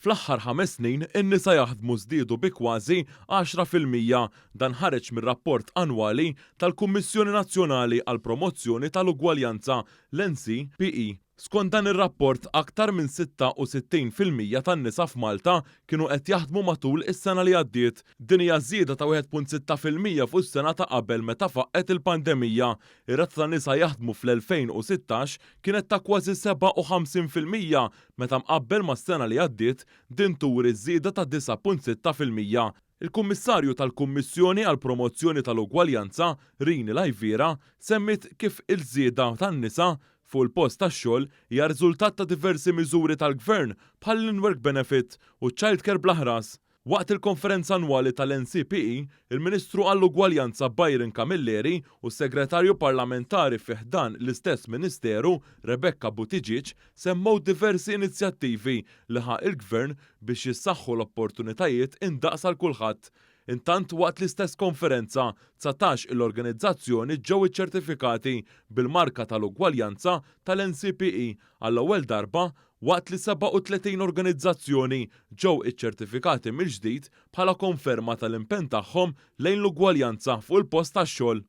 Fl-aħħar 5 snin, in-nisa jaħdmu żdiedu bi kważi 10%. Dan ħareġ mir-rapport annwali tal-Kummissjoni Nazzjonali għall Promozzjoni tal-Ugwaljanza l-NCPE. Skont dan ir-rapport, aktar minn 66% tan-nisa f'Malta kienu qed jaħdmu matul is-sena li għaddiet. Din hija żieda ta' 1.6% fuq is-sena ta' qabel meta faqqet il-pandemija. Ir-rata ta' nisa jaħdmu fl-2016 kienet ta' kważi 57% meta mqabbel mas-sena li għaddiet din turi żieda ta' 9.6%. Il-Kummissarju tal-Kummissjoni għall Promozzjoni tal-Ugwaljanza, Rini Lajvira, semmit kif il-żieda tan-nisa fuq il-post tax-xogħol hija riżultat ta' diversi miżuri tal-Gvern bħal l-in-work benefit u childcare bl-aħras. Waqt il-konferenza annwali tal-NCPE, il-Ministru għall-Ugwaljanza Byron Camilleri u s-Segretarju Parlamentari fih dan l-istess Ministeru, Rebecca Buttigieg, semmew diversi inizjattivi li ħaq il-Gvern biex jissaħħu l-opportunitajiet indaqs għal kulħadd. Intant waqt l-istess konferenza, 19 l-organizzazzjoni ġew iċċertifikati bil-marka tal-ugwaljanza tal-NCPE għall-ewwel darba waqt li 37 organizzazzjoni ġew iċċertifikati mill-ġdid bħala konferma tal-impenn tagħhom lejn l-ugwaljanza fuq il-post tax-xogħol.